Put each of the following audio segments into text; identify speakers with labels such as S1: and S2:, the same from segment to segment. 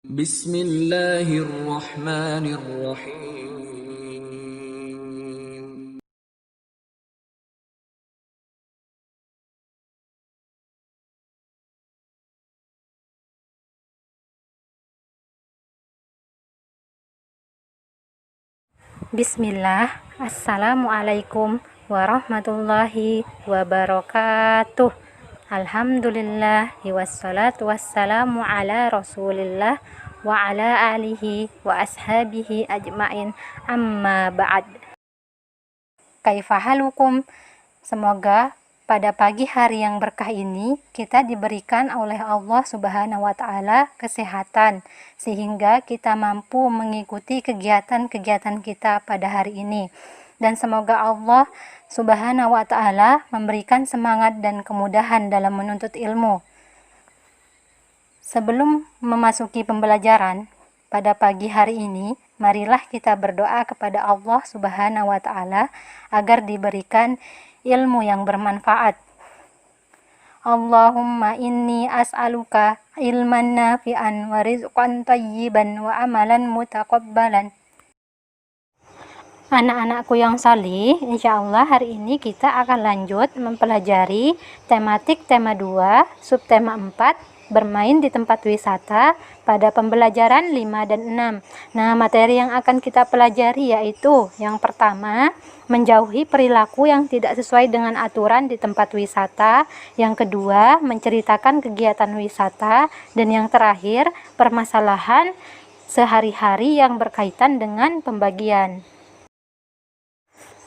S1: Bismillahirrahmanirrahim.
S2: Bismillah, Assalamualaikum warahmatullahi wabarakatuh. Alhamdulillah, wassalatu wassalamu ala rasulillah wa ala alihi wa ashabihi ajmain, amma ba'd. Kaifahalukum? Semoga pada pagi hari yang berkah ini kita diberikan oleh Allah Subhanahu wa Ta'ala kesehatan sehingga kita mampu mengikuti kegiatan-kegiatan kita pada hari ini, dan semoga Allah Subhanahu wa Ta'ala memberikan semangat dan kemudahan dalam menuntut ilmu. Sebelum memasuki pembelajaran pada pagi hari ini, marilah kita berdoa kepada Allah Subhanahu wa Ta'ala agar diberikan ilmu yang bermanfaat. Allahumma inni as'aluka ilman nafi'an wa rizqan thayyiban wa amalan mutaqabbalan. Anak-anakku yang salih, insyaallah hari ini kita akan lanjut mempelajari tematik tema 2, subtema 4, bermain di tempat wisata pada pembelajaran 5 dan 6. Nah, materi yang akan kita pelajari yaitu yang pertama, menjauhi perilaku yang tidak sesuai dengan aturan di tempat wisata. Yang kedua, menceritakan kegiatan wisata. Dan yang terakhir, permasalahan sehari-hari yang berkaitan dengan pembagian.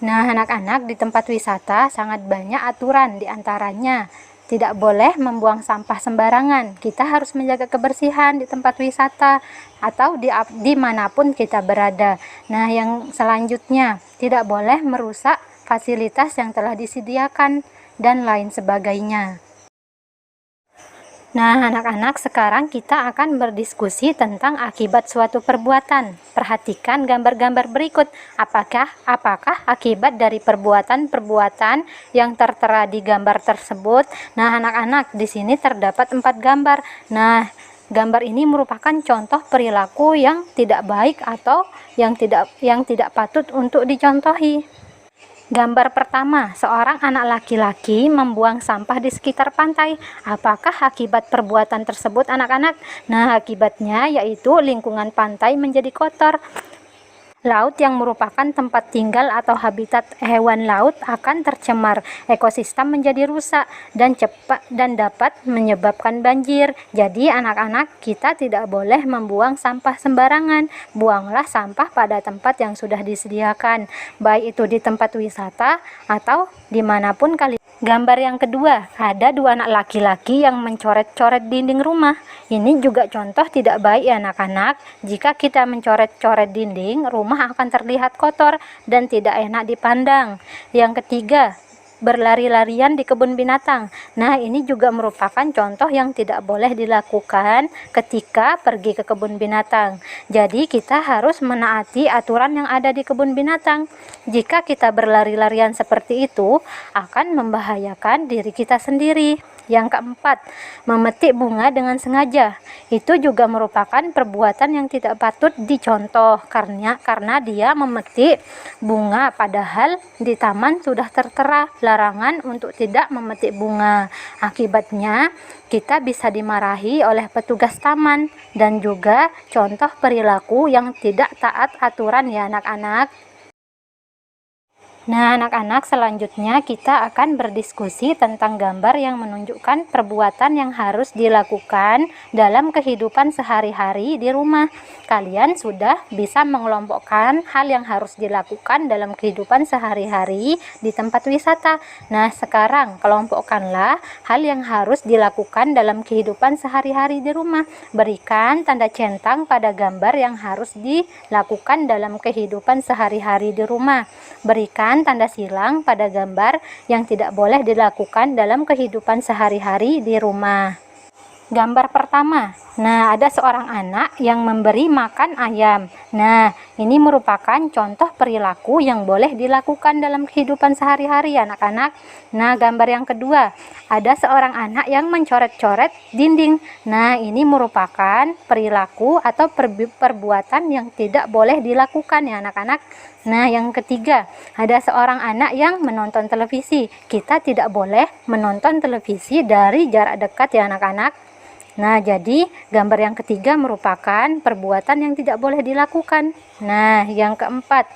S2: Nah, anak-anak, di tempat wisata sangat banyak aturan, diantaranya tidak boleh membuang sampah sembarangan. Kita harus menjaga kebersihan di tempat wisata atau dimanapun kita berada. Nah, yang selanjutnya, tidak boleh merusak fasilitas yang telah disediakan dan lain sebagainya. Nah, anak-anak, sekarang kita akan berdiskusi tentang akibat suatu perbuatan. Perhatikan gambar-gambar berikut. Apakah akibat dari perbuatan-perbuatan yang tertera di gambar tersebut? Nah, anak-anak, di sini terdapat 4 gambar. Nah, gambar ini merupakan contoh perilaku yang tidak baik atau yang tidak patut untuk dicontohi. Gambar pertama, seorang anak laki-laki membuang sampah di sekitar pantai. Apakah akibat perbuatan tersebut, anak-anak? Nah, akibatnya yaitu lingkungan pantai menjadi kotor. Laut yang merupakan tempat tinggal atau habitat hewan laut akan tercemar, ekosistem menjadi rusak dan dapat menyebabkan banjir. Jadi anak-anak, kita tidak boleh membuang sampah sembarangan. Buanglah sampah pada tempat yang sudah disediakan, baik itu di tempat wisata atau dimanapun kalian. Gambar yang kedua, ada 2 anak laki-laki yang mencoret-coret dinding rumah. Ini juga contoh tidak baik ya anak-anak. Jika kita mencoret-coret dinding, rumah akan terlihat kotor dan tidak enak dipandang. Yang ketiga, berlari-larian di kebun binatang. Nah, ini juga merupakan contoh yang tidak boleh dilakukan ketika pergi ke kebun binatang. Jadi, kita harus menaati aturan yang ada di kebun binatang. Jika kita berlari-larian seperti itu, akan membahayakan diri kita sendiri. Yang keempat, memetik bunga dengan sengaja. Itu juga merupakan perbuatan yang tidak patut dicontoh karena dia memetik bunga padahal di taman sudah tertera larangan untuk tidak memetik bunga. Akibatnya kita bisa dimarahi oleh petugas taman dan juga contoh perilaku yang tidak taat aturan ya anak-anak. Nah, anak-anak, selanjutnya kita akan berdiskusi tentang gambar yang menunjukkan perbuatan yang harus dilakukan dalam kehidupan sehari-hari di rumah. Kalian sudah bisa mengelompokkan hal yang harus dilakukan dalam kehidupan sehari-hari di tempat wisata. Nah, sekarang kelompokkanlah hal yang harus dilakukan dalam kehidupan sehari-hari di rumah. Berikan tanda centang pada gambar yang harus dilakukan dalam kehidupan sehari-hari di rumah. Berikan tanda silang pada gambar yang tidak boleh dilakukan dalam kehidupan sehari-hari di rumah. Gambar pertama, nah ada seorang anak yang memberi makan ayam. Nah, ini merupakan contoh perilaku yang boleh dilakukan dalam kehidupan sehari-hari anak-anak. Nah, gambar yang kedua, ada seorang anak yang mencoret-coret dinding. Nah, ini merupakan perilaku atau perbuatan yang tidak boleh dilakukan ya anak-anak. Nah, yang ketiga, ada seorang anak yang menonton televisi. Kita tidak boleh menonton televisi dari jarak dekat ya anak-anak. Nah, jadi gambar yang ketiga merupakan perbuatan yang tidak boleh dilakukan. Nah, yang keempat,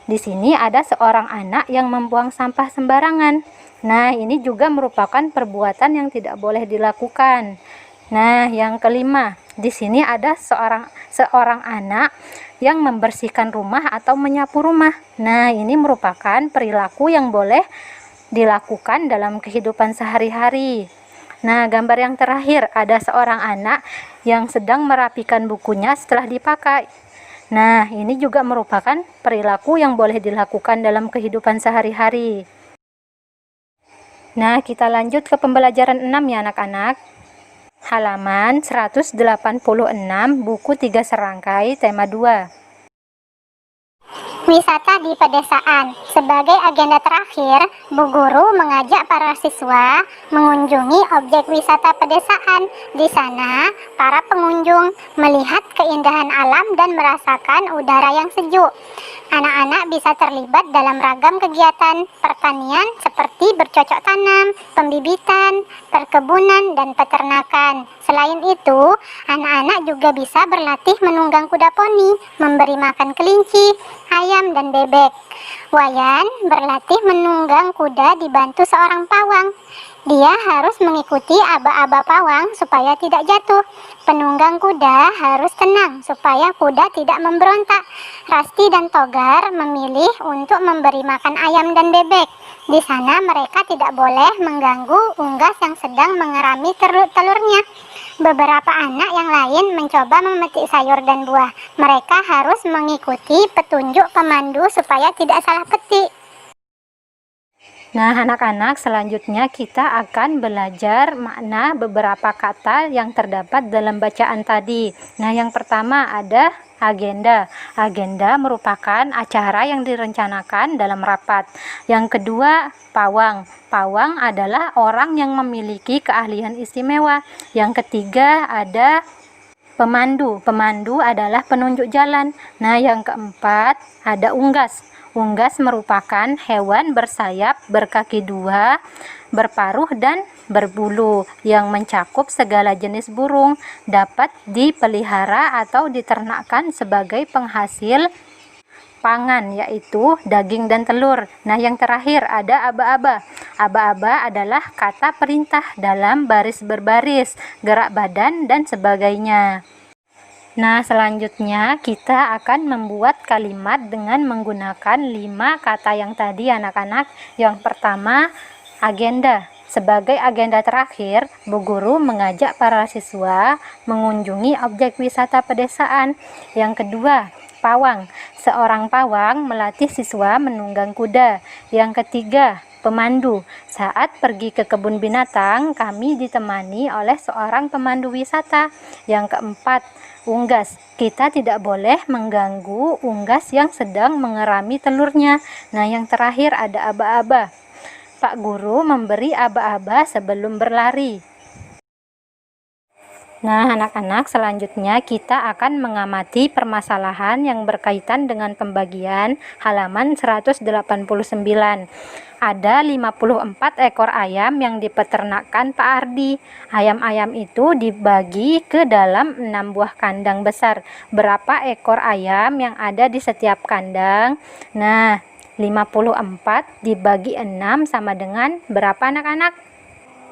S2: di sini ada seorang anak yang membuang sampah sembarangan. Nah, ini juga merupakan perbuatan yang tidak boleh dilakukan. Nah, yang kelima, di sini ada seorang anak yang membersihkan rumah atau menyapu rumah. Nah, ini merupakan perilaku yang boleh dilakukan dalam kehidupan sehari-hari. Nah, gambar yang terakhir, ada seorang anak yang sedang merapikan bukunya setelah dipakai. Nah, ini juga merupakan perilaku yang boleh dilakukan dalam kehidupan sehari-hari. Nah, kita lanjut ke pembelajaran 6 ya anak-anak. Halaman 186, buku 3 serangkai, tema 2.
S1: Wisata di pedesaan. Sebagai agenda terakhir, Bu Guru mengajak para siswa mengunjungi objek wisata pedesaan. Di sana, para pengunjung melihat keindahan alam dan merasakan udara yang sejuk. Anak-anak bisa terlibat dalam ragam kegiatan pertanian seperti bercocok tanam, pembibitan, perkebunan, dan peternakan. Selain itu, anak-anak juga bisa berlatih menunggang kuda poni, memberi makan kelinci, ayam, dan bebek. Wayan berlatih menunggang kuda dibantu seorang pawang. Dia harus mengikuti aba-aba pawang supaya tidak jatuh. Penunggang kuda harus tenang supaya kuda tidak memberontak. Rasti dan Togar memilih untuk memberi makan ayam dan bebek. Di sana mereka tidak boleh mengganggu unggas yang sedang mengerami telurnya. Beberapa anak yang lain mencoba memetik sayur dan buah. Mereka harus mengikuti petunjuk pemandu supaya tidak salah petik.
S2: Nah, anak-anak, selanjutnya kita akan belajar makna beberapa kata yang terdapat dalam bacaan tadi. Nah, yang pertama ada agenda. Agenda merupakan acara yang direncanakan dalam rapat. Yang kedua, pawang. Pawang adalah orang yang memiliki keahlian istimewa. Yang ketiga, ada pemandu. Pemandu adalah penunjuk jalan. Nah, yang keempat, ada unggas. Unggas merupakan hewan bersayap, berkaki dua, berparuh dan berbulu yang mencakup segala jenis burung, dapat dipelihara atau diternakkan sebagai penghasil pangan, yaitu daging dan telur. Nah, yang terakhir ada aba-aba. Aba-aba adalah kata perintah dalam baris berbaris, gerak badan, dan sebagainya. Nah, selanjutnya kita akan membuat kalimat dengan menggunakan 5 kata yang tadi anak-anak. Yang pertama, agenda. Sebagai agenda terakhir, Bu Guru mengajak para siswa mengunjungi objek wisata pedesaan. Yang kedua, pawang. Seorang pawang melatih siswa menunggang kuda. Yang ketiga, pemandu. Saat pergi ke kebun binatang, kami ditemani oleh seorang pemandu wisata. Yang keempat, unggas. Kita tidak boleh mengganggu unggas yang sedang mengerami telurnya. Nah, yang terakhir ada aba-aba. Pak Guru memberi aba-aba sebelum berlari. Nah, anak-anak, selanjutnya kita akan mengamati permasalahan yang berkaitan dengan pembagian halaman 189. Ada 54 ekor ayam yang dipeternakkan Pak Ardi. Ayam-ayam itu dibagi ke dalam 6 buah kandang besar. Berapa ekor ayam yang ada di setiap kandang? Nah, 54 dibagi 6 sama dengan berapa anak-anak?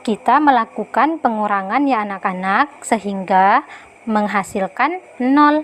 S2: Kita melakukan pengurangan ya anak-anak sehingga menghasilkan 0.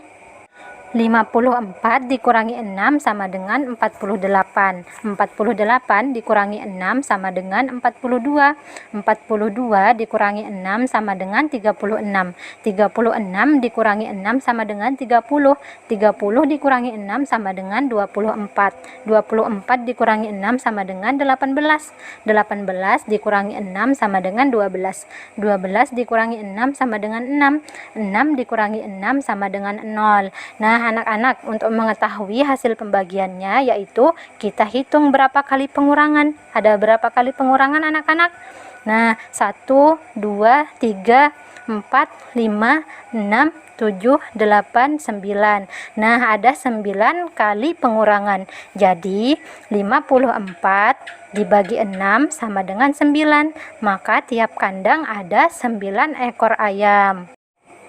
S2: 54 dikurangi 6 sama dengan 48. 48 dikurangi 6 sama dengan 42. 42 dikurangi 6 sama dengan 36. 36 dikurangi 6 sama dengan 30. 30 dikurangi 6 sama dengan 24. 24 dikurangi 6 sama dengan 18. 18 dikurangi 6 sama dengan 12. 12 dikurangi 6 sama dengan 6. 6 dikurangi 6 sama dengan 0. Nah, Nah, anak-anak, untuk mengetahui hasil pembagiannya yaitu kita hitung berapa kali pengurangan. Ada berapa kali pengurangan anak-anak? Nah, 1, 2, 3, 4, 5, 6, 7, 8, 9. Nah, ada 9 kali pengurangan. Jadi, 54 dibagi 6 sama dengan 9. Maka tiap kandang ada 9 ekor ayam.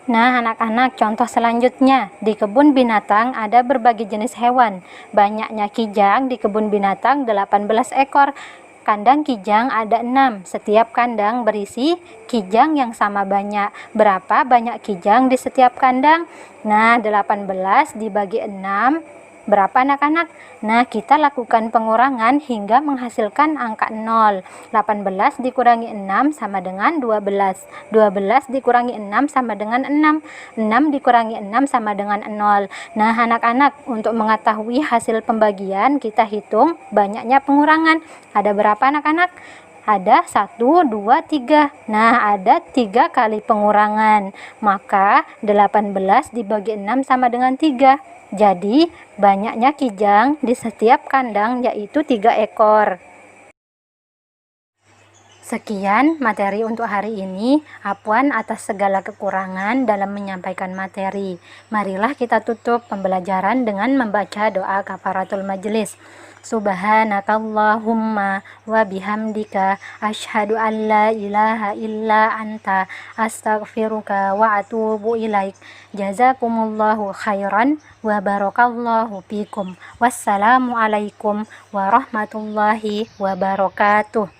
S2: Nah, anak-anak, contoh selanjutnya, di kebun binatang ada berbagai jenis hewan. Banyaknya kijang di kebun binatang 18 ekor. Kandang kijang ada 6. Setiap kandang berisi kijang yang sama banyak. Berapa banyak kijang di setiap kandang? Nah, 18 dibagi 6. Berapa anak-anak? Nah, kita lakukan pengurangan hingga menghasilkan angka 0. 18 dikurangi 6 sama dengan 12. 12 dikurangi 6 sama dengan 6. 6 dikurangi 6 sama dengan 0. Nah, anak-anak, untuk mengetahui hasil pembagian, kita hitung banyaknya pengurangan. Ada berapa anak-anak? Ada 1, 2, 3. Nah, ada 3 kali pengurangan. Maka 18 dibagi 6 sama dengan 3. Jadi, banyaknya kijang di setiap kandang yaitu 3 ekor. Sekian materi untuk hari ini. Afwan atas segala kekurangan dalam menyampaikan materi. Marilah kita tutup pembelajaran dengan membaca doa kafaratul majelis. Subhanakallahumma wa bihamdika asyhadu an la ilaha illa anta astaghfiruka wa atubu ilaik. Jazakumullahu khairan wa barakallahu fikum. Wassalamualaikum warahmatullahi wabarakatuh.